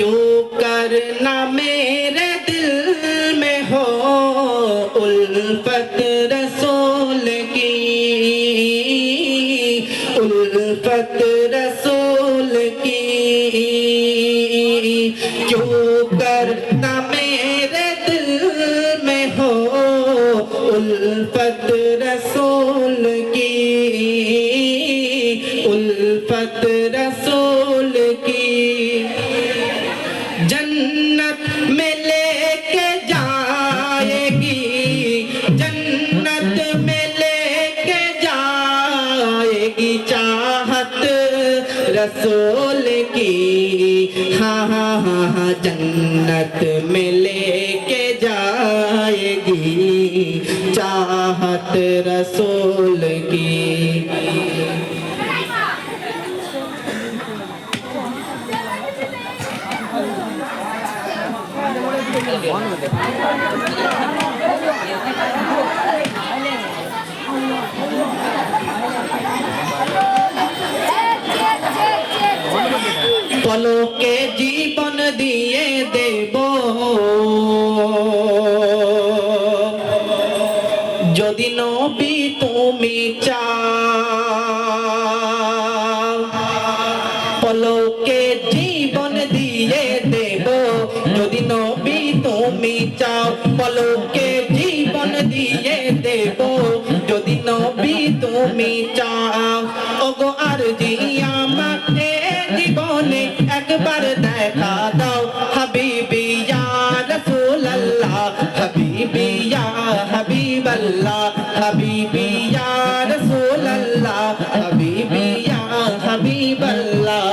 क्यों करना मेरे दिल में हो उल्फत रसूल की, उल्फत रसूल की। क्यों करना मेरे दिल में हो उल्फत रसूल की, उल्फत रसूल की। जन्नत में लेके जाएगी, जन्नत में लेके जाएगी चाहत रसूल की। हाँ हाँ हाँ हाँ, जन्नत में लेके जाएगी चाहत रसूल की। পলকে জীবন দিয়ে দেব যদি নবী তুমি চাও, পলকে জীবন দিয়ে দেব যদি নবী তুমি চাও, পলকে জীবন দিয়ে দেব যদি নবী তুমি চাও। ওগো আরজি আমাকে জীবনে একবার দেখা দাও, হাবিবি ইয়া রাসূলুল্লাহ, হাবিবি ইয়া হাবিবাল্লাহ, হাবিবি ইয়া রাসূলুল্লাহ, হাবিবি ইয়া হাবিবাল্লাহ।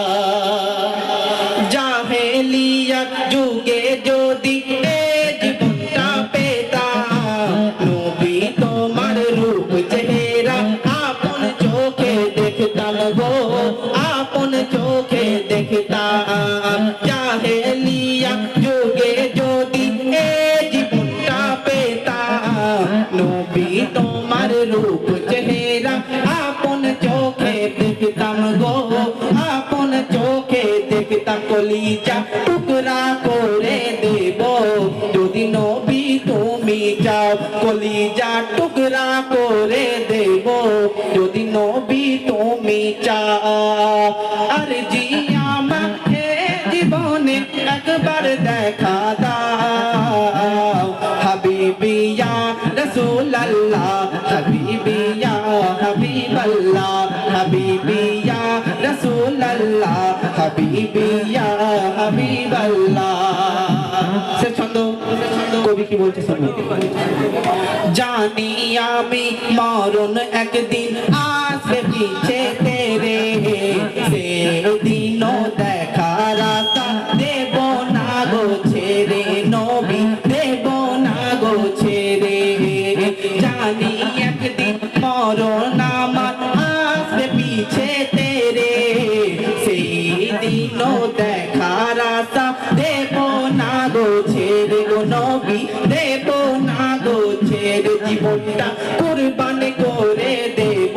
জাহেলিয়াত যুগে যদি এই জীবনটা পেতাম, নবী তোমার রূপ চেহারা আপন চোখে দেখতাম গো, আপন চোখে দেখতাম। জাহেলিয়াত যুগে যদি এই জীবনটা পেতাম, নবী তোমার রূপ চেহারা আপন চোখে দেখতাম গো, আপন চোখে দেখতাম। কলিজা টুকরা করে দেব যদি নবী তুমি চাও, কলিজা টুকরা করে দেব যদি নবী তুমি চাও। আর জি আমাকে জীবনে একবার দেখা দাও, হাবিবি ইয়া রাসূলুল্লাহ, হাবিবি ইয়া হাবিবাল্লাহ, হাবিবি ইয়া রাসূলুল্লাহ, হাবিবি ইয়া হাবিবাল্লাহ। সে ছন্দ কবি কি বলছে শুনুন। জানি আমি মরণ একদিন আসবে পিছে তেরে, সেদিনও দেখার আশা দেব না গো ছেড়ে, নবী দেব না গো ছেড়ে। জানি একদিন মরণ আমার আসবে পিছে তেরে, সেদিনও দেখার আশা দেব না গো ছেড়ে গো, নবী দেব না গো ছেড়ে। জীবনটা কুরবান করে দেব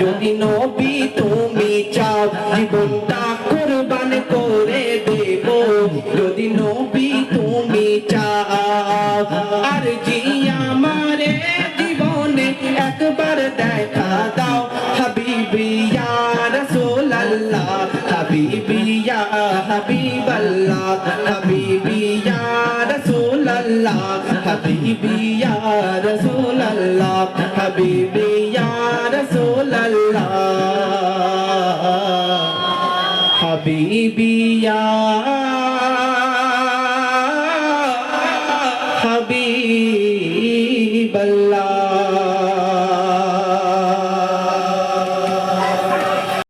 যদি নবী তুমি চাও, জীবনটা কুরবান করে দেব যদি নবী তুমি চাও। আর জি আমারে জীবনে একবার দেখা দাও, হাবিবি ইয়া রাসূলুল্লাহ, হাবিবি ইয়া হাবিবাল্লাহ, হাবিবি ইয়া রাসূলুল্লাহ, হাবিবি ইয়া রাসূলুল্লাহ, হাবিবি ইয়া রাসূলুল্লাহ, হাবিবি ইয়া হাবিবাল্লাহ।